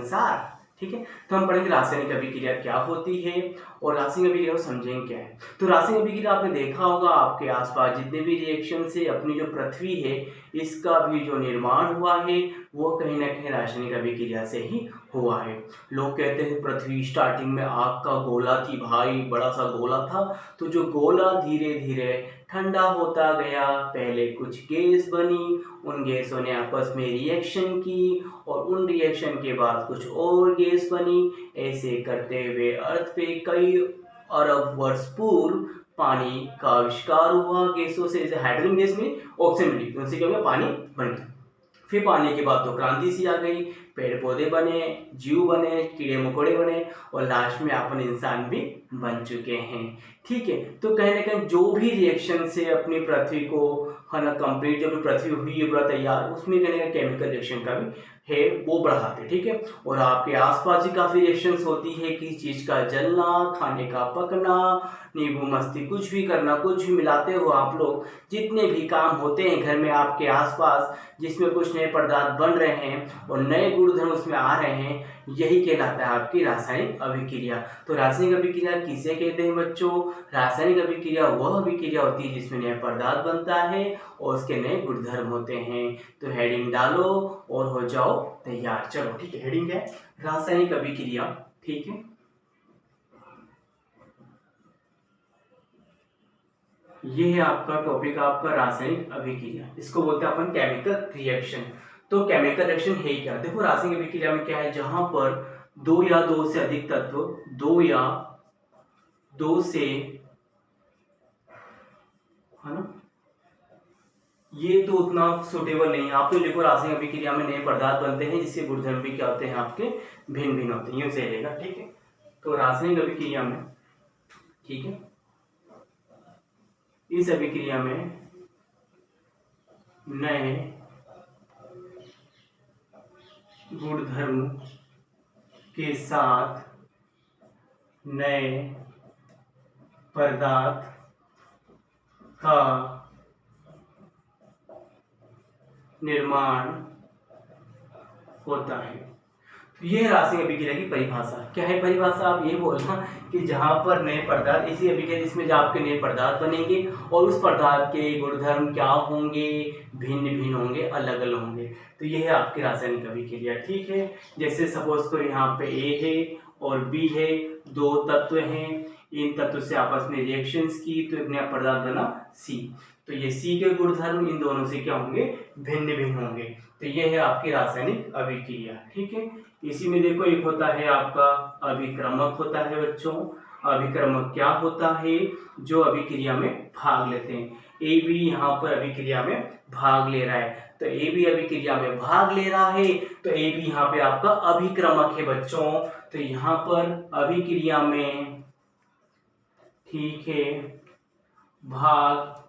संसार। ठीक है, तो हम पढ़ेंगे रासायनिक अभिक्रिया क्या होती है और रासायनिक अभिक्रिया को समझेंगे क्या है। तो रासायनिक अभिक्रिया आपने देखा होगा आपके आसपास जितने भी रिएक्शन से अपनी जो पृथ्वी है इसका भी जो निर्माण हुआ है वो कहीं ना कहीं रासायनिक अभिक्रिया से ही हुआ है। लोग कहते हैं पृथ्वी स्टार्टिंग में आग का गोला थी भाई, बड़ा सा गोला था, तो जो गोला धीरे धीरे ठंडा होता गया, पहले कुछ गैस बनी, उन गैसों ने आपस में रिएक्शन की और उन रिएक्शन के बाद कुछ और गैस बनी। ऐसे करते हुए अर्थ पे कई अरब वर्ष पूर्व पानी का आविष्कार हुआ गैसों से। जैसे हाइड्रोजन गैस में ऑक्सीजन मिली, उनसे क्या हुआ, पानी बन गया। फिर पानी के बाद तो क्रांति सी आ गई, पेड़ पौधे बने, जीव बने, कीड़े मकोड़े बने और लास्ट में अपन इंसान भी बन चुके हैं। ठीक है, तो कहीं ना कहीं जो भी रिएक्शन से अपनी पृथ्वी को है ना कंप्लीट, जो भी पृथ्वी हुई है पूरा तैयार, उसमें कहीं ना केमिकल रिएक्शन का भी है वो बढ़ाते। ठीक है, और आपके आसपास भी काफी रिएक्शंस होती है, किसी चीज का जलना, खाने का पकना, नींबू मस्ती कुछ भी करना, कुछ भी मिलाते हो आप लोग, जितने भी काम होते हैं घर में आपके आसपास जिसमें कुछ नए पदार्थ बन रहे हैं और नए गुणधर्म उसमें आ रहे हैं, यही कहलाता है आपकी रासायनिक अभिक्रिया। तो रासायनिक अभिक्रिया किसे कहते हैं बच्चों? रासायनिक अभिक्रिया वह अभिक्रिया होती है जिसमें नया पदार्थ बनता है और उसके नए गुणधर्म होते हैं। तो हेडिंग डालो और हो जाओ तैयार। चलो ठीक है, हेडिंग है रासायनिक अभिक्रिया। ठीक है, ये है आपका टॉपिक, आपका रासायनिक अभिक्रिया, इसको बोलते हैं अपन केमिकल रिएक्शन। तो केमिकल रिएक्शन है क्या? देखो रासायनिक अभिक्रिया में क्या है, जहां पर दो या दो से अधिक तत्व, दो या दो से, है ना, ये तो उतना सुटेबल नहीं है। आप तो देखो रासायनिक अभिक्रिया में नए पदार्थ बनते हैं जिसके गुणधर्म भी क्या होते हैं आपके भिन्न भिन्न होते हैं, यूं से रहेगा। ठीक है, तो रासायनिक अभिक्रिया में, ठीक है, इस अभिक्रिया में नए गुणधर्म के साथ नए पदार्थ का निर्माण होता है। तो ये रासायनिक अभिक्रिया की परिभाषा। क्या है परिभाषा? आप ये बोलना कि जहां पर नए पदार्थ, इसी अभिक्रिया जिसमें जो आपके नए पदार्थ बनेंगे और उस पदार्थ के गुणधर्म क्या होंगे, भिन्न भिन्न होंगे, अलग अलग होंगे। तो ये है आपकी रासायनिक अभिक्रिया। ठीक है, जैसे सपोज तो यहाँ पे ए है और बी है, दो तत्व हैं, इन तत्व से आपस में रिएक्शंस की तो एक नया पदार्थ बना सी। तो ये सी के गुणधर्म इन दोनों से क्या होंगे, भिन्न भिन्न होंगे। तो ये है आपकी रासायनिक अभिक्रिया। ठीक है, इसी में देखो एक होता है आपका अभिक्रमक होता है बच्चों। अभिक्रमक क्या होता है? जो अभिक्रिया में भाग लेते हैं। ए बी यहाँ पर अभिक्रिया में भाग ले रहा है, तो ए बी अभिक्रिया में भाग ले रहा है, तो ए बी यहाँ पे आपका अभिक्रमक है बच्चों। तो यहाँ पर अभिक्रिया में, ठीक है, भाग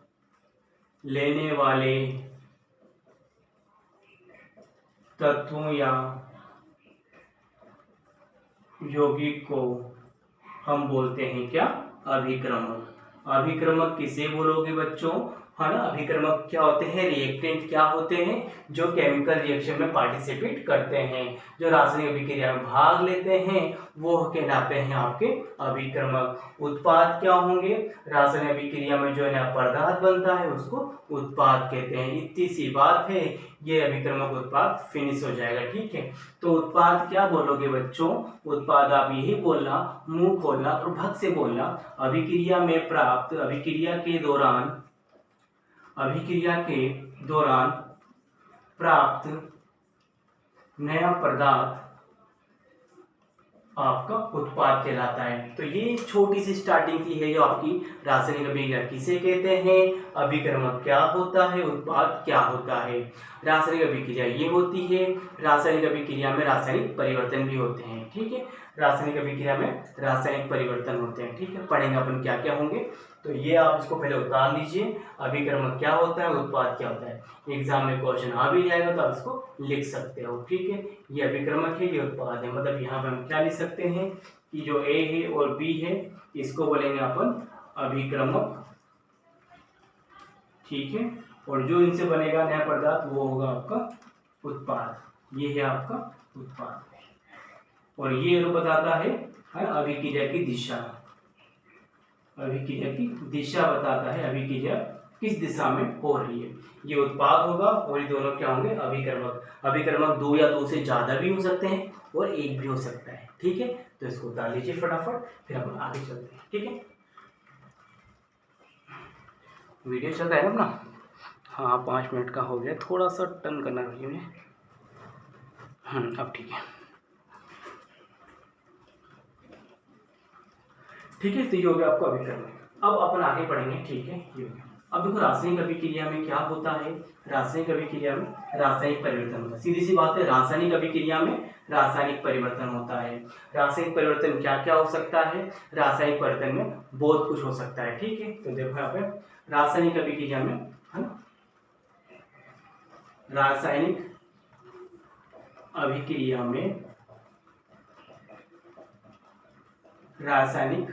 लेने वाले तत्वों या यौगिक को हम बोलते हैं क्या? अभिक्रमक। अभिक्रमक किसे बोलोगे बच्चों? है ना, अभिक्रमक क्या होते हैं? रिएक्टेंट क्या होते हैं? जो केमिकल रिएक्शन में पार्टिसिपेट करते हैं, जो रासायनिक अभिक्रिया में भाग लेते हैं, वो कहलाते हैं आपके अभिक्रमक। उत्पाद क्या होंगे? रासायनिक अभिक्रिया में जो नया पदार्थ बनता है उसको उत्पाद कहते हैं। इतनी सी बात है, ये अभिक्रमक उत्पाद फिनिश हो जाएगा। ठीक है, तो उत्पाद क्या बोलोगे बच्चों? उत्पाद आप यही बोलना, मुंह खोलना और भग से बोलना, अभिक्रिया में प्राप्त, अभिक्रिया के दौरान प्राप्त नया पदार्थ आपका उत्पाद कहलाता है। तो ये छोटी सी स्टार्टिंग की है जो आपकी रासायनिक अभिक्रिया किसे कहते हैं, अभिक्रमक क्या होता है, उत्पाद क्या होता है। रासायनिक अभिक्रिया ये होती है। रासायनिक अभिक्रिया में रासायनिक परिवर्तन भी होते हैं। ठीक है, रासायनिक अभिक्रिया में रासायनिक परिवर्तन होते हैं। ठीक है, पढ़ेंगे अपन क्या क्या होंगे। तो ये आप इसको पहले उतार लीजिए, अभिक्रमक क्या होता है, उत्पाद क्या होता है। एग्जाम में क्वेश्चन आ भी जाएगा तो आप इसको लिख सकते हो। ठीक है, ये अभिक्रमक है, ये उत्पाद है। मतलब यहाँ पे हम क्या लिख सकते हैं कि जो ए है और बी है इसको बोलेंगे अपन अभिक्रमक। ठीक है, और जो इनसे बनेगा नया पदार्थ वो होगा आपका उत्पाद। ये है आपका उत्पाद। और ये एरो बताता है अभिक्रिया की दिशा। अभिक्रिया की दिशा बताता है अभिक्रिया किस दिशा में हो रही है। ये उत्पाद होगा और ये दोनों क्या होंगे, अभिकर्मक। अभिकर्मक दो या दो से ज्यादा भी हो सकते हैं और एक भी हो सकता है। ठीक है, तो इसको उतार लीजिए फटाफट, फिर अपन आगे चलते हैं। ठीक है, वीडियो चल रहा है अपना। हाँ 5 मिनट का हो गया, थोड़ा सा टर्न करना रही मुझे। अब ठीक है। ठीक है, तो ये हो गया आपको अभिकर्मक। अब अपन आगे पढ़ेंगे। ठीक है, ये हो गया। अब देखो रासायनिक अभिक्रिया में क्या होता है। रासायनिक अभिक्रिया में रासायनिक परिवर्तन होता है। सीधी सी बात है, रासायनिक अभिक्रिया में रासायनिक परिवर्तन होता है। रासायनिक परिवर्तन क्या क्या हो सकता है, रासायनिक परिवर्तन में बहुत कुछ हो सकता है। ठीक है, तो देखो यहाँ पे रासायनिक अभिक्रिया में, है ना, रासायनिक अभिक्रिया में रासायनिक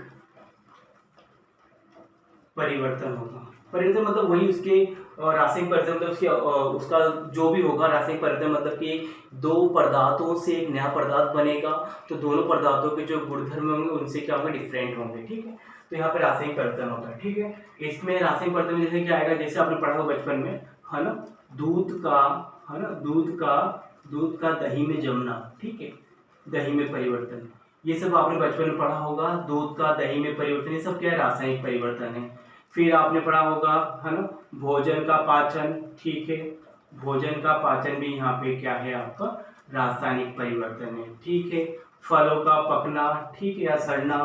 परिवर्तन होगा। परिवर्तन मतलब वही उसके रासायनिक परिवर्तन मतलब उसके उसका जो भी होगा रासायनिक परिवर्तन मतलब कि दो पदार्थों से एक नया पदार्थ बनेगा, तो दोनों पदार्थों के जो गुणधर्म होंगे उनसे क्या होंगे, डिफरेंट होंगे। ठीक है, तो यहाँ पे रासायनिक परिवर्तन होता है। ठीक है, इसमें रासायनिक परिवर्तन जैसे क्या आएगा, जैसे आपने पढ़ा होगा बचपन में, है ना, दूध का, है ना, दूध का दही में जमना। ठीक है, दही में परिवर्तन, ये सब आपने बचपन में पढ़ा होगा। दूध का दही में परिवर्तन, ये सब क्या है, रासायनिक परिवर्तन है। फिर आपने पढ़ा होगा, है ना, भोजन का पाचन। ठीक है, भोजन का पाचन भी यहाँ पे क्या है आपका, रासायनिक परिवर्तन है। ठीक है, फलों का पकना, ठीक है, या सड़ना,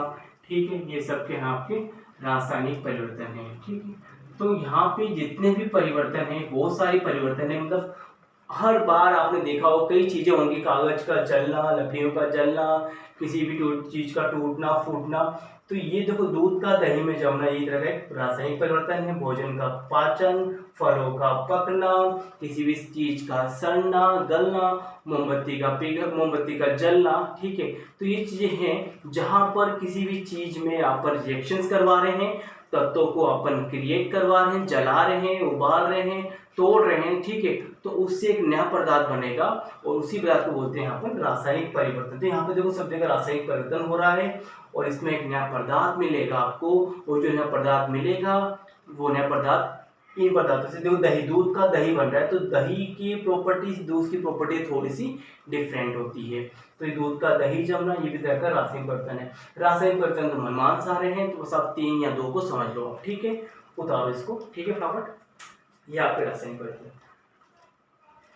ठीक है, ये सब के यहाँ आपके रासायनिक परिवर्तन है। ठीक है, तो यहाँ पे जितने भी परिवर्तन है, बहुत सारे परिवर्तन है, मतलब हर बार आपने देखा हो कई चीजें होंगी, कागज का जलना, लकड़ियों का जलना, किसी भी चीज का टूटना फूटना। तो ये देखो, दूध का दही में जमना ये तरह का रासायनिक परिवर्तन है। भोजन का पाचन, फलों का पकना, किसी भी चीज का सड़ना गलना, मोमबत्ती का जलना। ठीक है, तो ये चीजें हैं जहां पर किसी भी चीज में आप रिएक्शंस करवा रहे हैं, तत्वों को अपन क्रिएट करवा रहे हैं, जला रहे हैं, उबाल रहे हैं, तोड़ रहे हैं। ठीक है, तो उससे एक नया पदार्थ बनेगा और उसी पदार्थ को बोलते हैं अपन रासायनिक परिवर्तन। तो यहाँ पे देखो सब जगह रासायनिक परिवर्तन हो रहा है और इसमें एक नया पदार्थ मिलेगा आपको, और जो नया पदार्थ मिलेगा वो नया पदार्थ इन पदार्थों से, देखो दही, दूध का दही बन रहा है, तो दही की प्रॉपर्टीज, दूध की प्रॉपर्टी थोड़ी सी डिफरेंट होती है। तो ये दूध का दही जमना, ये भी तरह का रासायनिक परिवर्तन है। रासायनिक परिवर्तन तो मनमान सारे हैं, तो बस आप 3 या 2 को समझ लो। ठीक है, उतारो इसको। ठीक है, फटाफट, ये आपके रासायनिक परिवर्तन।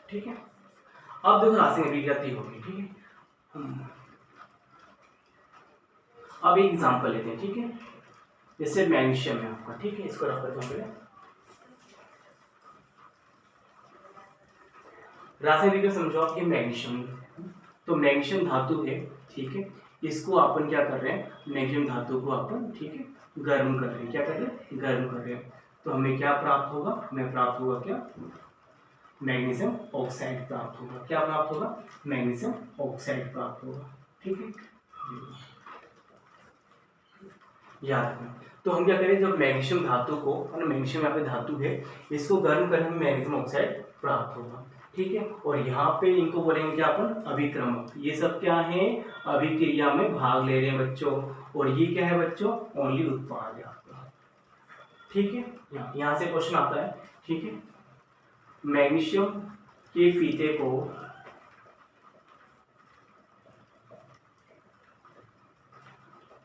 ठीक है, अब देखो रासायनिक अभिक्रिया होगी। ठीक है, अब एक एग्जांपल लेते हैं। ठीक है, जैसे मैग्नीशियम है आपका। ठीक है, इसको रख देते हैं पहले। रासायनिक अभिक्रिया समझो आप, ये मैग्नीशियम, तो मैग्नीशियम धातु है। ठीक है, इसको अपन क्या कर रहे हैं, मैग्नीशियम धातु को अपन, ठीक है, गर्म कर रहे हैं। क्या कर रहे हैं, गर्म कर रहे हैं। तो हमें क्या प्राप्त होगा, हमें प्राप्त होगा क्या, मैग्नीशियम ऑक्साइड प्राप्त होगा। क्या प्राप्त होगा, मैग्नीशियम ऑक्साइड प्राप्त होगा। ठीक है, याद रखना। तो हम क्या करें, जब मैग्नीशियम धातु को, मैग्नीशियम यहाँ पे धातु है, इसको गर्म करने में मैग्नीशियम ऑक्साइड प्राप्त होगा। ठीक है, और यहाँ पे इनको बोलेंगे क्या अपन, अभिक्रमक। ये सब क्या है, अभिक्रिया में भाग ले रहे हैं बच्चों। और ये क्या है बच्चों, ओनली उत्पाद है आपका। ठीक है, यहाँ से क्वेश्चन आता है। ठीक है, मैग्नीशियम के फीते को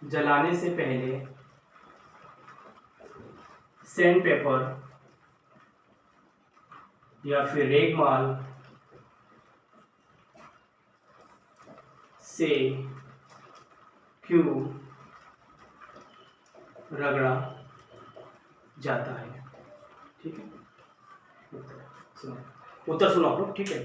जलाने से पहले सैंड पेपर या फिर रेगमाल से क्यों रगड़ा जाता है। ठीक है, उत्तर सुनो आप लोग। ठीक है,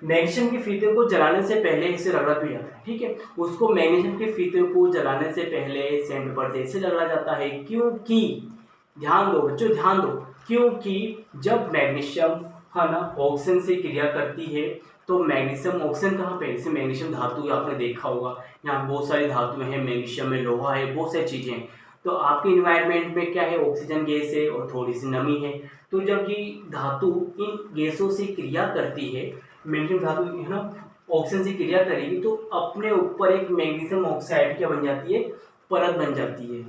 मैग्नीशियम के फीते को जलाने से पहले इसे रगड़ा भी जाता है। ठीक है, उसको मैग्नीशियम के फीते को जलाने से पहले सैंड पेपर से इसे रगड़ा जाता है, क्योंकि ध्यान दो बच्चों, ध्यान दो, क्योंकि जब मैग्नीशियम, है ना, ऑक्सीजन से क्रिया करती है, तो मैग्नीशियम ऑक्सीजन कहाँ पे, जैसे मैग्नीशियम धातु आपने देखा होगा, यहाँ बहुत सारी धातुएं हैं, मैग्नीशियम में लोहा है, बहुत सारी चीजें हैं। तो आपके इन्वायरमेंट में क्या है, ऑक्सीजन गैस है और थोड़ी सी नमी है। तो जब ये धातु इन गैसों से क्रिया करती है, मैग्नीशियम धातु, है ना, ऑक्सीजन से क्रिया करेगी तो अपने ऊपर एक मैग्नीशियम ऑक्साइड क्या बन जाती है, परत बन जाती है।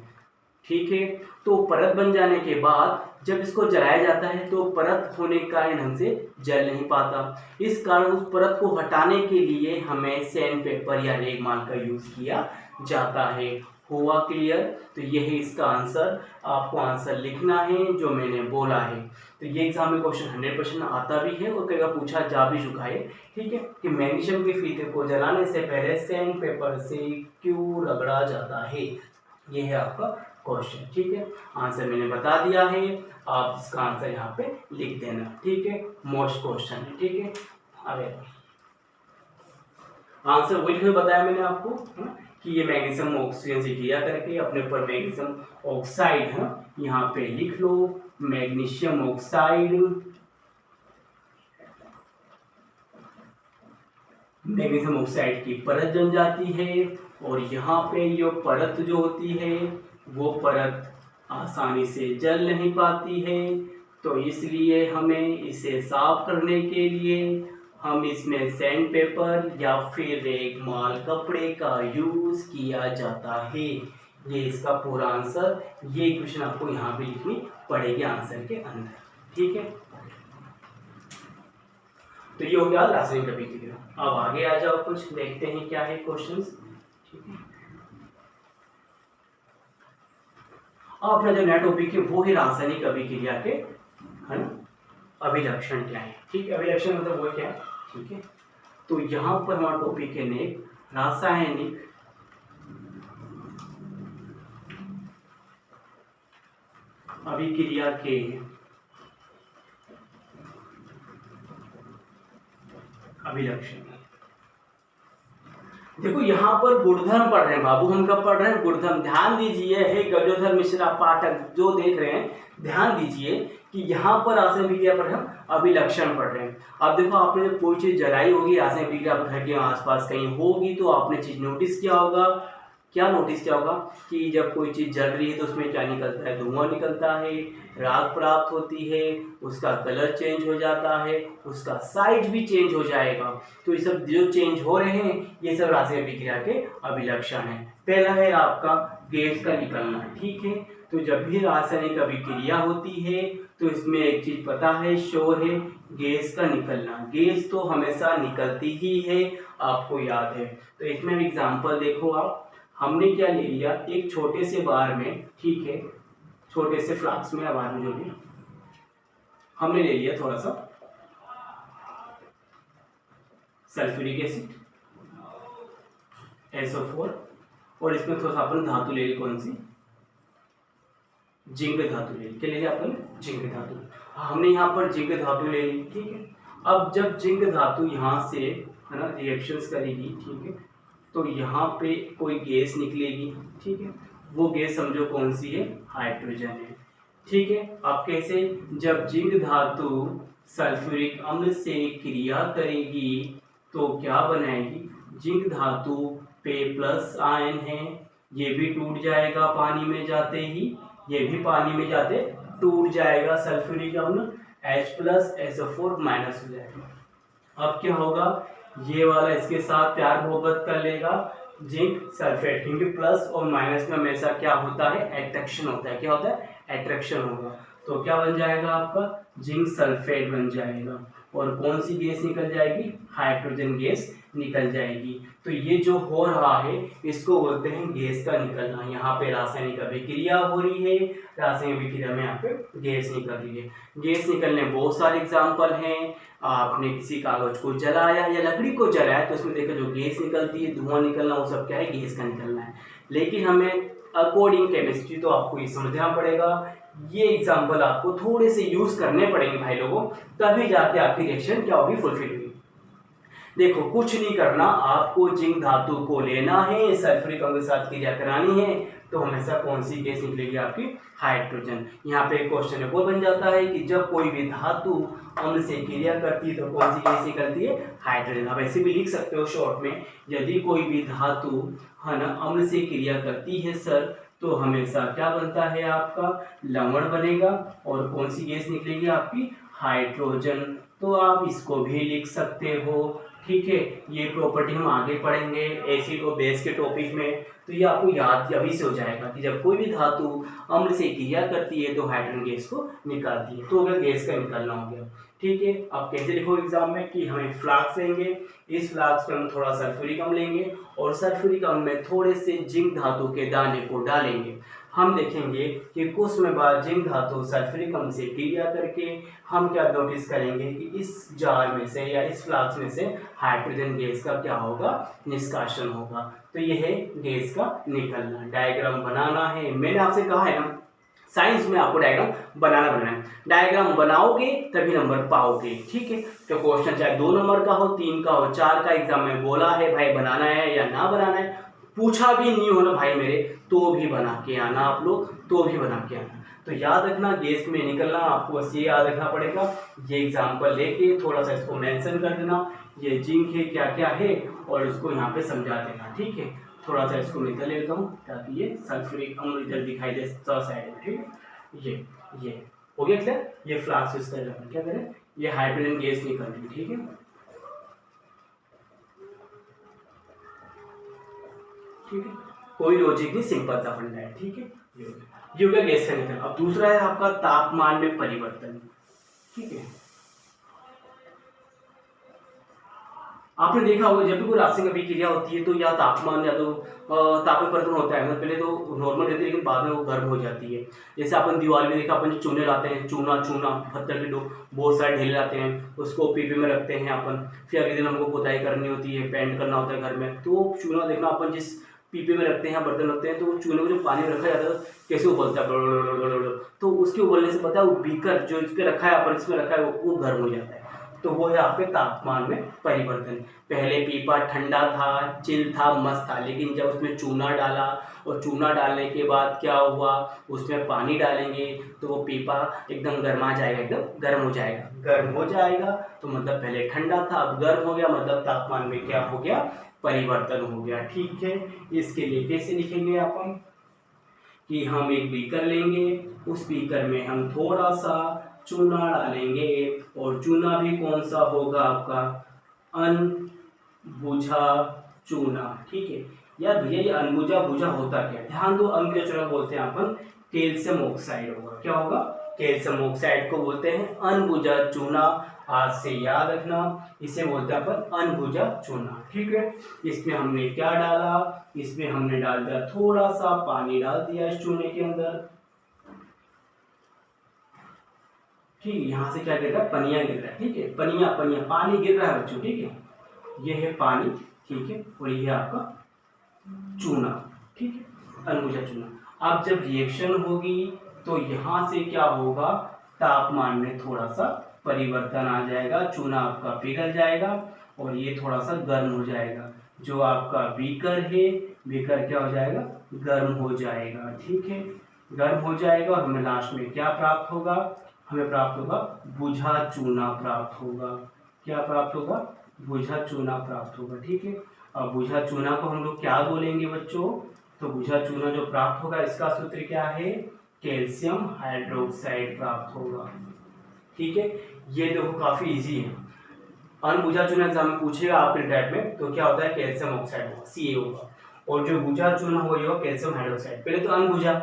ठीक है, तो परत बन जाने के बाद जब इसको जलाया जाता है तो परत होने के कारण ढंग से जल नहीं पाता। इस कारण उस परत को हटाने के लिए हमें सैंड पेपर या रेगमाल का यूज किया जाता है। हुआ क्लियर? तो यही इसका आंसर, आपको आंसर लिखना है जो मैंने बोला है। तो ये एग्जाम में क्वेश्चन 100% आता भी है और कई बार पूछा जा भी चुका है। ठीक है, कि मैग्नीशियम के फीते को जलाने से पहले सैंड पेपर से क्यों रगड़ा जाता है, ये है आपका क्वेश्चन। ठीक है, आंसर मैंने बता दिया है, आप इसका आंसर यहाँ पे लिख देना। ठीक है, मोस्ट क्वेश्चन है। ठीक है, अरे आंसर वही में बताया मैंने आपको, है ना, कि ये मैग्नीशियम ऑक्सीजन से क्रिया करके अपने ऊपर मैग्नीशियम ऑक्साइड है, यहाँ पे लिख लो मैग्नीशियम ऑक्साइड, मैग्नीशियम ऑक्साइड की परत जम जाती है और यहाँ पे ये परत जो होती है वो परत आसानी से जल नहीं पाती है। तो इसलिए हमें इसे साफ करने के लिए हम इसमें सैंड पेपर या फिर रेगमाल कपड़े का यूज किया जाता है। ये इसका पूरा आंसर, ये क्वेश्चन आपको यहाँ भी लिखनी पड़ेगी आंसर के अंदर। ठीक है, तो ये हो गया रासायनिक अभिक्रिया। अब आगे आ जाओ, कुछ देखते हैं क्या है क्वेश्चंस। ठीक है, अपना जो नया टॉपिक है वो है रासायनिक अभिक्रिया के, है ना, अभिलक्षण क्या है। ठीक है, अभिलक्षण मतलब वो क्या है। ठीक है, तो यहाँ पर हमारा टॉपिक है ने रासायनिक अभिक्रिया के अभिलक्षण। देखो यहाँ पर गुणधर्म पढ़ रहे हैं बाबू, हम कब पढ़ रहे हैं, गुणधर्म। ध्यान दीजिए, हे गजोधर मिश्रा पाठक जो देख रहे हैं ध्यान दीजिए कि यहाँ पर रासायनिक अभिक्रिया पर हम अभिलक्षण पढ़ रहे हैं। अब देखो आपने जब कोई चीज जलाई होगी रासायनिक अभिक्रिया घर के आसपास कहीं होगी तो आपने चीज नोटिस किया होगा, क्या नोटिस किया होगा कि जब कोई चीज जल रही है तो उसमें क्या निकलता है, धुआं निकलता है, राख प्राप्त होती है, उसका कलर चेंज हो जाता है, उसका साइज भी चेंज हो जाएगा। तो ये सब जो चेंज हो रहे हैं ये सब रासायनिक अभिक्रिया के अभिलक्षण है। पहला है आपका गैस का निकलना। ठीक है, तो जब भी रासायनिक अभिक्रिया होती है तो इसमें एक चीज पता है, श्योर है, गैस का निकलना। गैस तो हमेशा निकलती ही है, आपको याद है। तो इसमें एग्जाम्पल देखो आप, हमने क्या ले लिया, एक छोटे से बार में, ठीक है, छोटे से फ्लास्क में या बार में जो भी हमने ले लिया थोड़ा सा सल्फ्यूरिक एसिड SO4 और इसमें थोड़ा सा अपन धातु ले ली, कौन सी, जिंक धातु ले ली। क्या ले लिया अपन, जिंक धातु। हमने यहाँ पर जिंक धातु ले ली। ठीक है, अब जब जिंक धातु यहाँ से, है ना, रिएक्शंस करेगी, ठीक है, तो यहाँ पे कोई गैस निकलेगी। ठीक है, वो गैस समझो कौन सी है, हाइड्रोजन है। ठीक है, अब कैसे, जब जिंक धातु सल्फ्यूरिक अम्ल से क्रिया करेगी तो क्या बनाएगी, जिंक धातु पे प्लस आयन है, ये भी टूट जाएगा पानी में जाते ही, ये भी पानी में जाते टूट जाएगा, सल्फ्यूरिक अम्ल H+SO4 माइनस हो जाएगा। अब क्या होगा, ये वाला इसके साथ प्यार मोहब्बत कर लेगा, जिंक सल्फेट, क्योंकि प्लस और माइनस में हमेशा क्या होता है, एट्रैक्शन होता है। क्या होता है, एट्रैक्शन होगा। तो क्या बन जाएगा आपका, जिंक सल्फेट बन जाएगा और कौन सी गैस निकल जाएगी, हाइड्रोजन गैस निकल जाएगी। तो ये जो हो रहा है इसको बोलते हैं गैस का निकलना। यहाँ पे रासायनिक अभिक्रिया हो रही है, रासायनिक अभिक्रिया में यहाँ पे गैस निकल रही है। गैस निकलने बहुत सारे एग्जाम्पल हैं। आपने किसी कागज को जलाया या लकड़ी को जलाया तो उसमें देखो जो गैस निकलती है, धुआं निकलना, वो सब क्या है, गैस का निकलना है। लेकिन हमें अकॉर्डिंग केमिस्ट्री तो आपको ये समझना पड़ेगा, ये एग्जाम्पल आपको थोड़े से यूज करने पड़ेंगे भाई लोगों, तभी जाके आपकी रिएक्शन क्या होगी, फुलफिल होगी। देखो कुछ नहीं करना, आपको जिंक धातु को लेना है, सल्फ्यूरिक अम्ल के साथ क्रिया करानी है, तो हमेशा कौन सी गैस निकलेगी, आपकी हाइड्रोजन। यहाँ पे क्वेश्चन एक और बन जाता है कि जब कोई भी धातु अम्ल से क्रिया करती है तो कौन सी गैस निकलती है, हाइड्रोजन। आप ऐसे भी लिख सकते हो शॉर्ट में, यदि कोई भी धातु, है ना, अम्ल से क्रिया करती है सर, तो हमेशा क्या बनता है, आपका लवण बनेगा और कौन सी गैस निकलेगी, आपकी हाइड्रोजन। तो आप इसको भी लिख सकते हो। ठीक है, ये प्रॉपर्टी हम आगे पढ़ेंगे एसिड और बेस के टॉपिक में। तो ये आपको याद अभी से हो जाएगा कि जब कोई भी धातु अम्ल से क्रिया करती है तो हाइड्रोजन गैस को निकालती है। तो अगर गैस का निकलना हो गया, ठीक है। अब कैसे लिखो एग्जाम में कि हमें फ्लास्क लेंगे, इस फ्लास्क में हम थोड़ा सल्फ्यूरिक अम्ल लेंगे और सल्फ्यूरिक अम्ल में थोड़े से जिंक धातु के दाने को डालेंगे। हम देखेंगे कि कुछ समय बाद जिंक धातु सल्फ्यूरिक अम्ल से क्रिया करके हम क्या नोटिस करेंगे कि इस जार में से या इस फ्लास्क में से हाइड्रोजन गैस का क्या होगा, निष्कासन होगा। तो यह है गैस का निकलना। डायग्राम बनाना है, मैंने आपसे कहा है ना साइंस में आपको डायग्राम बनाना है। डायग्राम बनाओगे तभी नंबर पाओगे, ठीक है। तो क्वेश्चन चाहे 2 नंबर का हो, 3 का हो, 4 का एग्जाम में बोला है भाई बनाना है या ना बनाना है, पूछा भी नहीं हो ना भाई मेरे, तो भी बना के आना आप लोग, तो भी बना के आना। तो याद रखना गैस में निकलना आपको बस ये याद रखना पड़ेगा। ये एग्जाम्पल लेके थोड़ा सा इसको मेंशन कर देना, ये जिंक है क्या क्या है और उसको यहाँ पे समझा देना, ठीक है। थोड़ा सा इसको निकल लेता हूँ ताकि ये सल्फ्यूरिक अम्ल इधर दिखाई दे साइड में, ठीक है। ये हो गया क्लियर। ये फ्लास्क इस तरह क्या करें, ये हाइड्रोजन गैस निकल रही, ठीक है, ठीक है। कोई लॉजिक नहीं, सिंपल सा फंडा है, ठीक है। ये हो गया गैस का निकलना। अब दूसरा है आपका तापमान में परिवर्तन, ठीक है। आपने देखा होगा जब भी कोई रासायनिक अभिक्रिया होती है तो या तापमान या तो तापमान परिवर्तन होता है, मतलब पहले तो नॉर्मल रहती है लेकिन बाद में वो गर्म हो जाती है। जैसे अपन दीवार में देखा, अपन जो चूने लाते हैं, चूना पत्थर के बहुत सारे ढेले लाते हैं, उसको पीपे में रखते हैं अपन, फिर अगले दिन हमको पुताई करनी होती है, पेंट करना होता है घर में, तो चूना देखना अपन जिस पीपे में रखते हैं, बर्तन रखते हैं, तो वो चूने को जो पानी में रखा जाता है कैसे उबलता है, तो उसके उबलने से पता है वो बीकर जो इस पे रखा है अपन इसमें रखा है वो गर्म हो जाता है। तो वो है आपके तापमान में परिवर्तन। पहले पीपा ठंडा था, चिल था, मस्त था, लेकिन जब उसमें चूना डाला और चूना डालने के बाद क्या हुआ, उसमें पानी डालेंगे तो वो पीपा एकदम गर्मा जाएगा, एकदम गर्म हो जाएगा। गर्म हो जाएगा तो मतलब पहले ठंडा था अब गर्म हो गया, मतलब तापमान में क्या हो गया, परिवर्तन हो गया, ठीक है। इसके लिए कैसे लिखेंगे अपन कि हम एक बीकर लेंगे, उस बीकर में हम थोड़ा सा चूना डालेंगे और चूना भी कौन सा होगा आपका, अनबुझा चूना, ठीक है। यार भैया ये अनबुझा बुझा होता क्या है, ध्यान दो। अनबुझा चूना बोलते हैं अपन कैल्शियम ऑक्साइड होगा, क्या होगा, कैल्शियम ऑक्साइड को बोलते हैं अनबुझा चूना। आज से याद रखना, इसे बोलते हैं अपन अनबुझा चूना, ठीक है। इसमें हमने क्या डाला, इसमें हमने डाल दिया थोड़ा सा पानी डाल दिया इस चूने के अंदर, ठीक है। यहाँ से क्या गिर रहा है, पनिया गिर रहा है, ठीक है, पनिया पानी गिर रहा है बच्चों, ठीक है। ये है पानी, ठीक है, और ये है आपका चूना, ठीक है, अनबुझा चूना। अब जब रिएक्शन होगी तो यहाँ से क्या होगा, तापमान में थोड़ा सा परिवर्तन आ जाएगा, चूना आपका पिघल जाएगा और ये थोड़ा सा गर्म हो जाएगा। जो आपका बीकर है, बीकर क्या हो जाएगा, गर्म हो जाएगा, ठीक है, गर्म हो जाएगा और हमें लास्ट में क्या प्राप्त होगा, हमें प्राप्त होगा बुझा चूना प्राप्त होगा। क्या प्राप्त होगा, बुझा चूना प्राप्त होगा, ठीक है। अब बुझा चूना को हम लोग क्या बोलेंगे बच्चों, तो बुझा चूना जो प्राप्त होगा इसका सूत्र क्या है, कैल्शियम हाइड्रोक्साइड प्राप्त होगा, ठीक है। ये देखो काफी इजी है। अनबुझा चूना एग्जाम में पूछेगा आपके टाइप में तो क्या होता है, कैल्शियम ऑक्साइड होगा, Ca होगा, और जो बुझा चूना होगा ये होगा कैल्शियम हाइड्रोक्साइड। पहले तो अनबुझा,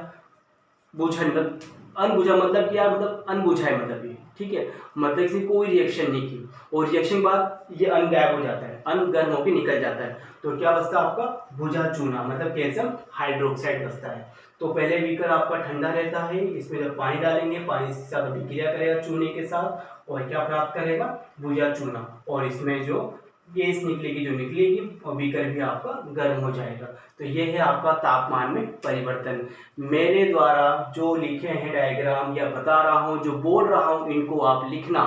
बुझा मतलब अनबुझा मतलब क्या, मतलब अनबुझा है मतलब ये, ठीक है, मतलब इसने कोई रिएक्शन नहीं की और रिएक्शन के बाद ये अन गायब हो जाता है, अन गर्म होकर निकल जाता है, तो क्या बचता है आपका, बुझा चूना मतलब कैल्शियम हाइड्रोक्साइड बचता है। तो पहले बीकर आपका ठंडा रहता है, इसमें जब पानी डालेंगे पानी के साथ अभिक्रिया करेगा चूने के साथ और क्या प्राप्त करेगा, बुझा चूना, और इसमें जो गैस निकलेगी जो निकलेगी और बीकर भी आपका गर्म हो जाएगा। तो ये है आपका तापमान में परिवर्तन। मेरे द्वारा जो लिखे हैं डायग्राम या बता रहा हूँ, जो बोल रहा हूँ, इनको आप लिखना,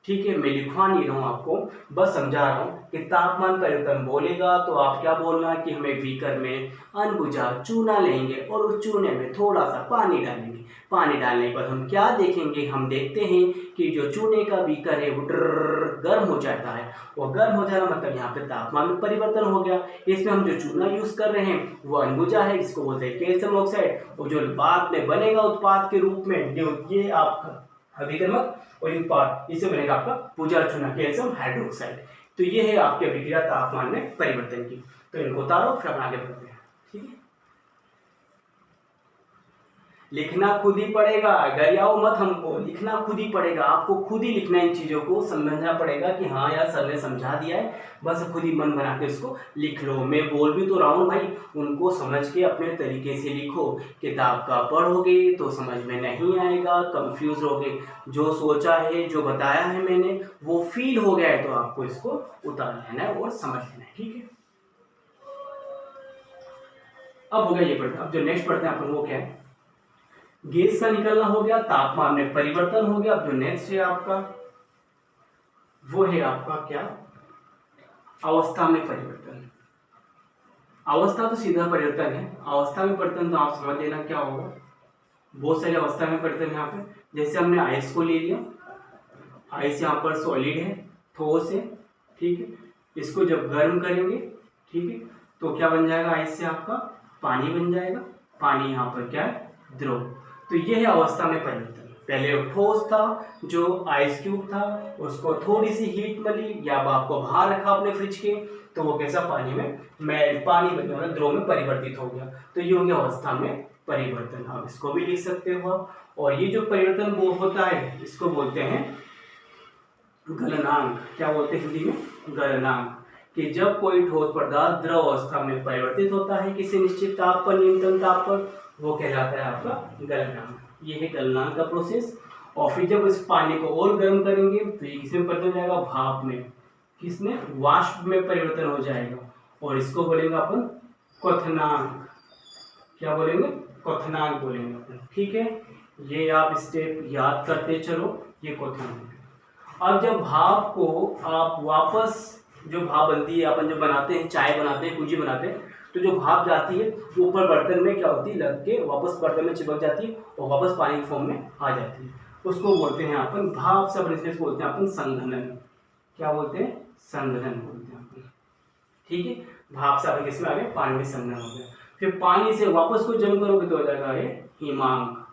ठीक है। मैं लिखवा नहीं रहा हूँ आपको, बस समझा रहा हूँ कि तापमान परिवर्तन बोलेगा तो आप क्या बोलना कि हमें बीकर में अनबुझा चूना लेंगे और उस चूने में थोड़ा सा पानी डालेंगे। पानी डालने पर हम क्या देखेंगे, हम देखते हैं कि जो चूने का बीकर है वो गर्म हो जाता है, और गर्म हो जाना मतलब यहाँ पे तापमान में परिवर्तन हो गया। इसमें हम जो चूना यूज कर रहे हैं वो अनबुझा है, इसको बोलते हैं कैल्शियम ऑक्साइड, और जो बाद में बनेगा उत्पाद के रूप में ये आपका अभिकर्मक और उत्पाद, इससे बनेगा आपका बुझा चूना कैल्शियम हाइड्रोक्साइड। तो ये है आपकी अभिक्रिया तापमान में परिवर्तन की। तो इनको उतारो फिर हम आगे बढ़ते हैं। ठीक है, लिखना खुद ही पड़ेगा, गरियाओ मत हमको, लिखना खुद ही पड़ेगा, आपको खुद ही लिखना, इन चीज़ों को समझना पड़ेगा कि हाँ यार सर ने समझा दिया है, बस खुद ही मन बना के इसको लिख लो। मैं बोल भी तो रहा हूँ भाई, उनको समझ के अपने तरीके से लिखो। किताब का पढ़ोगे तो समझ में नहीं आएगा, कंफ्यूज होगे। जो सोचा है, जो बताया है मैंने, वो फील हो गया है तो आपको इसको उतार लेना है और समझ लेना है। ठीक है, अब हो गया ये पढ़ते। अब जो नेक्स्ट पढ़ते हैं अपन वो क्या है, गैस का निकलना हो गया, तापमान में परिवर्तन हो गया। अब जो नेक्स्ट है आपका वो है आपका क्या, अवस्था में परिवर्तन। अवस्था तो सीधा परिवर्तन है, अवस्था में परिवर्तन तो आप समझ लेना क्या होगा। बहुत सारी अवस्था में परिवर्तन यहाँ पे, जैसे हमने आइस को ले लिया, आइस यहाँ पर सॉलिड है, ठोस है। ठीक है, इसको जब गर्म करेंगे, ठीक है, तो क्या बन जाएगा, आइस से आपका पानी बन जाएगा। पानी यहाँ पर क्या है, द्रव। तो ये है अवस्था में परिवर्तन। पहले ठोस था, जो आइस क्यूब था, उसको थोड़ी सी हीट मिली या आपको बाहर रखा अपने फ्रिज के, तो वो कैसा पानी में मेल्ट, पानी बन गया, द्रव में परिवर्तित हो गया। तो ये हो गया अवस्था में परिवर्तन। आप इसको भी लिख सकते हो। और ये जो परिवर्तन वो होता है, इसको बोलते हैं गलनांक। क्या बोलते हैं हिंदी में, गलनांक। कि जब कोई ठोस पदार्थ द्रव अवस्था में परिवर्तित होता है किसी निश्चित ताप पर, न्यूनतम ताप पर, वो कहलाता है आपका गलनांक। ये है गलनांक का प्रोसेस। और फिर जब इस पानी को और गर्म करेंगे तो ये किसमें परिवर्तन हो जाएगा, भाप में। किसमें, वाष्प में परिवर्तन हो जाएगा। और इसको बोलेंगे अपन क्वथनांक। क्या बोलेंगे, क्वथनांक बोलेंगे अपन। ठीक है, ये आप स्टेप याद करते चलो, ये क्वथनांक। अब जब भाप को आप वापस, जो भाप बनती है, अपन जो बनाते हैं, चाय बनाते हैं, कुछ बनाते हैं, तो जो भाप जाती है वो ऊपर बर्तन में क्या होती है, लग के वापस बर्तन में चिपक जाती है और वापस पानी के फॉर्म में आ जाती है। उसको बोलते हैं अपन भाप से, अपन बोलते हैं अपन संघनन। क्या बोलते हैं, संघनन बोलते हैं अपन। ठीक है, भाप से अपन किसमें आ गए, पानी में संघनन हो गया। फिर पानी से वापस को जम करोगे तो हो जाएगा ये हिमांक।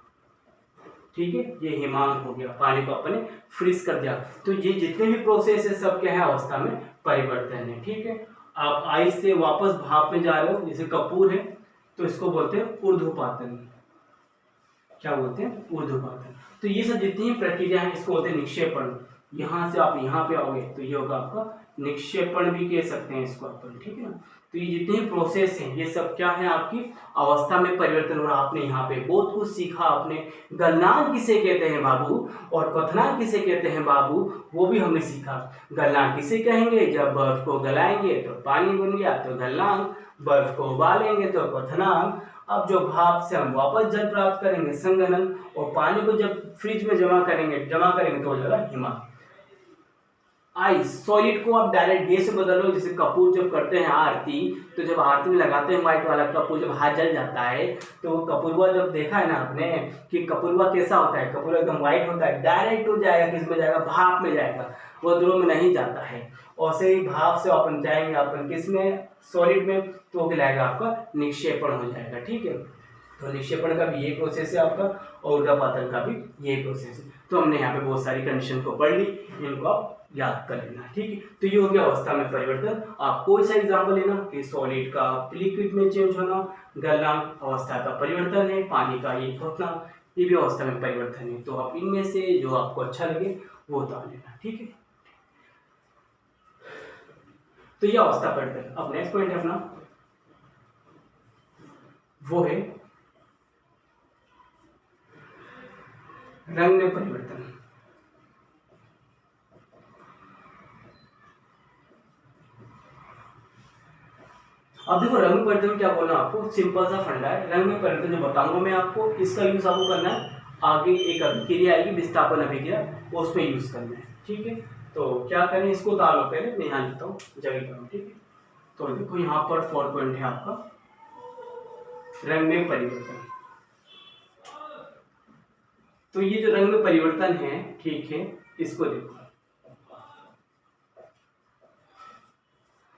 ठीक है, ये हिमांक हो गया, पानी को अपने फ्रीज कर दिया। तो ये जितने भी प्रोसेस है सब क्या है, अवस्था में परिवर्तन है। ठीक है, आप आइस से वापस भाप में जा रहे हो, जैसे कपूर है, तो इसको बोलते हैं ऊर्ध्वपातन। क्या बोलते हैं, ऊर्ध्वपातन। तो ये सब जितनी प्रक्रिया है इसको बोलते हैं निक्षेपण। यहाँ से आप यहाँ पे आओगे तो ये होगा आपका निक्षेपण भी कह सकते हैं इसको अपन। ठीक है ना, तो ये जितनी प्रोसेस है ये सब क्या है, आपकी अवस्था में परिवर्तन। और आपने यहाँ पे बहुत कुछ सीखा। आपने गलनांक किसे कहते हैं बाबू, और क्वथनांक किसे कहते हैं बाबू, वो भी हमने सीखा। गलनांक किसे कहेंगे, जब बर्फ को गलाएंगे तो पानी बन गया तो गलनांक, बर्फ को उबालेंगे तो क्वथनांक। अब जो भाप से हम वापस जल प्राप्त करेंगे, संघनन। और पानी को जब फ्रिज में जमा करेंगे तो हो जाएगा हिमांक। आइस सॉलिड को आप डायरेक्ट गैस से बदलो, जैसे कपूर जब करते हैं आरती, तो जब आरती में लगाते हैं व्हाइट वाला कपूर, जब हाथ जल जाता है तो वो कपूरवा जब देखा है ना आपने कि कपूरवा कैसा होता है, कपूरवा एकदम व्हाइट होता है, डायरेक्ट हो जाएगा, किस में जाएगा, भाप में जाएगा, वो द्रव में नहीं जाता है। और से ही भाप से अपन जाएंगे अपन किस में, सॉलिड में, तो वो कहलाएगा आपका निक्षेपण हो जाएगा। ठीक है, तो निक्षेपण का भी ये प्रोसेस है आपका, और ऊर्ध्वपातन का भी ये प्रोसेस है। तो हमने यहाँ पे बहुत सारी कंडीशन को पढ़ ली, इनको आप याद कर लेना। ठीक है, तो ये हो गया अवस्था में परिवर्तन। आप कोई सा एग्जाम्पल लेना कि सॉलिड का लिक्विड में चेंज होना, गलनांक अवस्था का परिवर्तन है, पानी का ये घटना, ये भी अवस्था में परिवर्तन है। तो आप इनमें से जो आपको अच्छा लगे वो उतार लेना। ठीक है, तो ये अवस्था परिवर्तन। अब नेक्स्ट पॉइंट है अपना, वो है रंग में परिवर्तन। अब देखो रंग में परिवर्तन क्या बोलना, आपको सिंपल सा फंडा है। रंग में परिवर्तन जो बताऊंगा मैं आपको, इसका यूज आपको करना है आगे, एक अभिक्रिया आएगी विस्थापन अभिक्रिया, उसमें यूज करना है। ठीक है, तो क्या करें, इसको उतार लो पहले, मैं यहाँ लिखता हूँ जगह पर। ठीक है, तो देखो यहाँ पर 4 पॉइंट है आपका रंग में परिवर्तन। तो ये जो रंग में परिवर्तन है, ठीक है, इसको देखो।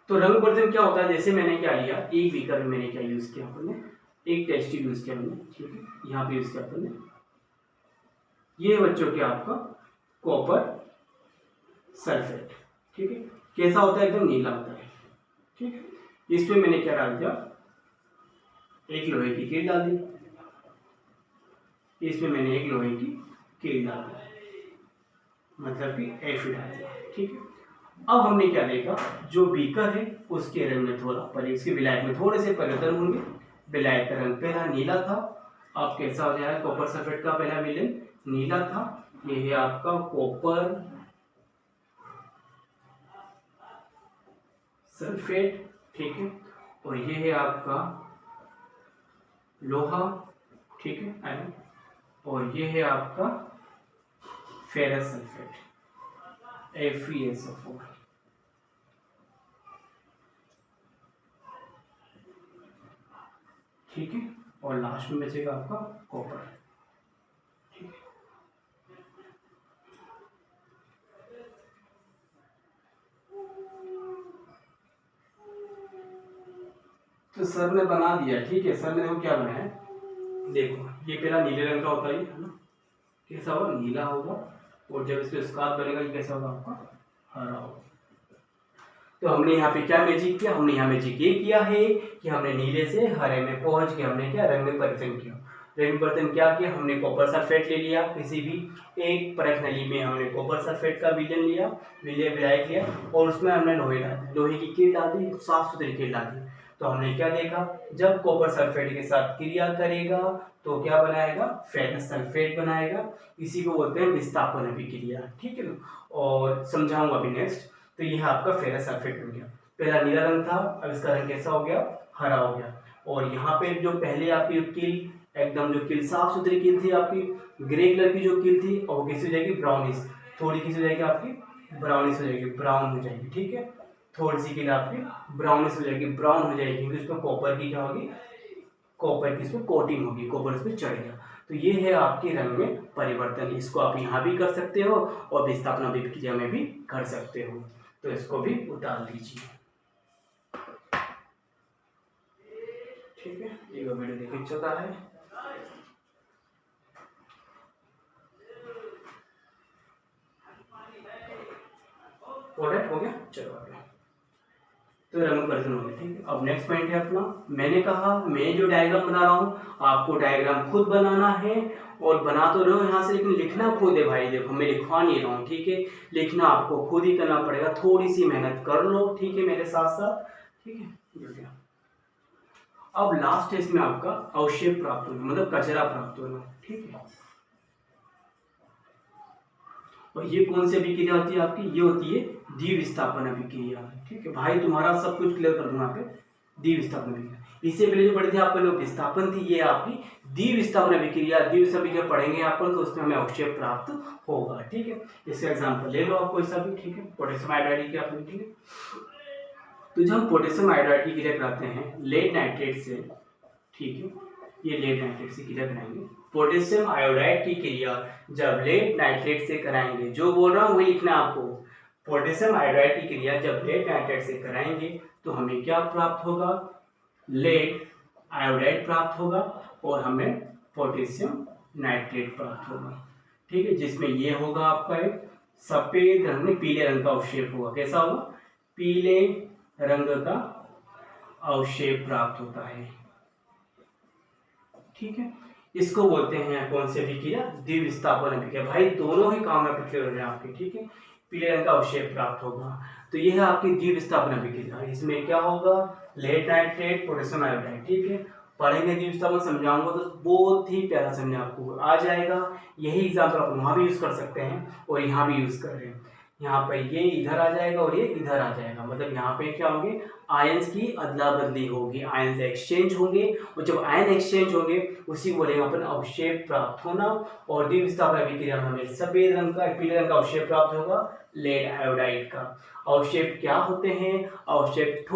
तो रंग परिवर्तन क्या होता है, जैसे मैंने क्या लिया, एक बीकर में मैंने क्या यूज किया, अपने एक टेस्ट ट्यूब यूज किया मैंने। ठीक है, यहाँ पे यूज किया अपने, ये बच्चों के आपका कॉपर सल्फेट। ठीक है, कैसा होता है, एकदम नीला होता है। ठीक है, इसमें मैंने क्या डाल दिया, एक लोहे की कील डाल दी, इसमें मैंने एक लोहे की कील डाल दी, मतलब कि Fe डाल दिया। ठीक है, अब हमने क्या देखा, जो बीकर है उसके रंग में थोड़ा पर इसके विलायक में थोड़े से परिवर्तन होंगे। विलायक का रंग पहला नीला था, अब कैसा हो जाएगा, कॉपर सल्फेट का पहला विलेन नीला था, ये है आपका कॉपर सल्फेट। ठीक है, और ये है आपका लोहा। ठीक है, आयरन, और ये है आपका फेरस सल्फेट FeSO4। ठीक है, और लास्ट में बचेगा आपका कॉपर। ठीक है, तो सर ने बना दिया। ठीक है, सर ने देखो क्या बनाया, देखो ये पहला नीले रंग का होता है ना, कैसा होगा, नीला होगा, और जब इस पे स्कार्फ बनेगा ये कैसा होगा आपका, हरा होगा। तो हमने यहाँ पे क्या मैजिक किया, हमने यहाँ मैजिक ये किया है कि हमने नीले से हरे में पहुंच के हमने क्या रंग में परिवर्तन किया। रंग में परिवर्तन क्या किया, हमने कॉपर सल्फेट ले लिया, किसी भी एक परख नली में हमने कॉपर सल्फेट का विलेन लिया, विलायक लिया, और उसमें हमने लोहे डाल दी, लोहे की कील डाल दी, साफ सुथरी कील डाल दी। तो हमने क्या देखा, जब कॉपर सल्फेट के साथ क्रिया करेगा तो क्या बनाएगा, फेरस सल्फेट बनाएगा। इसी को बोलते हैं विस्थापन अभिक्रिया। ठीक है ना, और समझाऊंगा अभी नेक्स्ट। तो यह आपका फेरस सल्फेट बन गया, पहला नीला रंग था, अब इसका रंग कैसा हो गया, हरा हो गया। और यहाँ पे जो पहले आपकी कील, एकदम जो कील साफ सुथरी कील थी आपकी, ग्रे कलर की जो कील थी, और वो कैसी हो जाएगी, ब्राउनिश, थोड़ी किसी हो जाएगी आपकी ब्राउनिश हो जाएगी, ब्राउन हो जाएगी। ठीक है, थोड़ी सी कील आपकी ब्राउनिश हो जाएगी, ब्राउन हो जाएगी, क्योंकि उसमें कॉपर की क्या होगी, कॉपर की इसमें कोटिंग होगी, कॉपर इसमें चढ़ गया। तो ये है आपके रंग में परिवर्तन। इसको आप यहाँ भी कर सकते हो और विस्थापन अभिक्रिया में भी कर सकते हो। तो इसको भी उतार दीजिए। ठीक है, ये वीडियो देखिए चल रहा है। ऑलराइट, हो गया, चलो आगे। तो रंग परिवर्तन हो गया। ठीक है, अब नेक्स्ट पॉइंट है अपना, मैंने कहा मैं जो डायग्राम बना रहा हूँ आपको डायग्राम खुद बनाना है, और बना तो रहे हो यहाँ से, लेकिन लिखना खुद है भाई। देखो मैं लिखवा नहीं रहा हूँ, ठीक है, लिखना आपको खुद ही करना पड़ेगा, थोड़ी सी मेहनत कर लो। ठीक है, मेरे साथ साथ। ठीक है, जुड़ गया। अब लास्ट है इसमें आपका अवशेष प्राप्त होना, मतलब कचरा प्राप्त होना। ठीक है, और ये कौन सी अभिक्रिया होती है आपकी, ये होती है द्विविस्थापन अभिक्रिया। ठीक है भाई, तुम्हारा सब कुछ क्लियर कर दूंगा पे, द्विविस्थापन अभिक्रिया। इससे पहले जो पढ़े थे आपके लोग विस्थापन थी, ये आपकी द्विविस्थापन अभिक्रिया। द्विविस्थापन अभिक्रिया पढ़ेंगे अपन तो उसमें हमें अवशेष प्राप्त होगा। ठीक है, इसका एग्जाम्पल ले लो आप कोई सा भी। ठीक है, पोटेशियम आयोडाइड की आपने, ठीक है, तो जब हम पोटेशियम आयोडाइड की क्रिया कराते हैं लेड नाइट्रेट से, ठीक है, ये लेड नाइट्रेट से क्रिया कराएंगे, पोटेशियम आयोडाइड की क्रिया जब लेड नाइट्रेट से कराएंगे, जो बोल रहा हूँ वही लिखना आपको, पोटेशियम आयोडाइड की क्रिया जब लेड नाइट्रेट से कराएंगे तो हमें क्या प्राप्त होगा, लेड आयोडाइड प्राप्त होगा, और हमें पोटेशियम नाइट्रेट प्राप्त होगा। ठीक है, जिसमें ये होगा आपका एक सफेद रंग में पीले रंग का अवशेष होगा। कैसा होगा, पीले रंग का अवशेष प्राप्त होता है। ठीक है, इसको बोलते हैं कौन सी अभिक्रिया, द्विविस्थापन अभिक्रिया। भाई दोनों ही काम में क्लियर हो रहे हैं आपके। ठीक है, पीले रंग का अवशेष प्राप्त होगा, तो यह है आपकी द्विविस्थापन अभिक्रिया। इसमें क्या होगा, लेड नाइट्रेट पोटेशियम आयोडाइड। ठीक है, पढ़ेंगे द्विविस्थापन, समझाऊंगा तो बहुत ही प्यारा समझ आपको आ जाएगा। यही एग्जाम्पल आप वहां भी यूज कर सकते हैं और यहाँ भी यूज कर रहे हैं। यहाँ पे ये इधर आ जाएगा और ये इधर आ जाएगा, मतलब यहाँ पे क्या होंगे, आयंस की अदला बदली होगी, आयंस एक्सचेंज होंगे, और जब आयन एक्सचेंज होंगे उसी को बोलेंगे अपन अवशेष प्राप्त होना। और द्विविस्थापन अभिक्रिया में हमें सफेद रंग का, पीले रंग का अवशेष प्राप्त होगा, लेड आयोडाइड का। अवशेष क्या होते हैं, अवशेष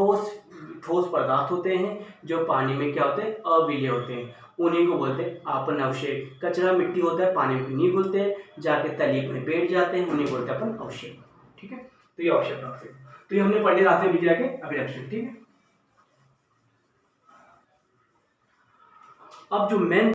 ठोस पदार्थ होते हैं जो पानी में क्या होते हैं, अविलीय होते हैं, उन्हीं को बोलते हैं अपन अवशेष। कचरा मिट्टी होता है, पानी में नहीं घुलते, जाके तली में बैठ जाते हैं, उन्हीं को बोलते हैं अपन अवशेष। ठीक है, तो ये अवशेष प्राप्त है। तो ये हमने पढ़े रास्ते अभिक्रिया के अभिलक्षण। ठीक है, अब जो मेन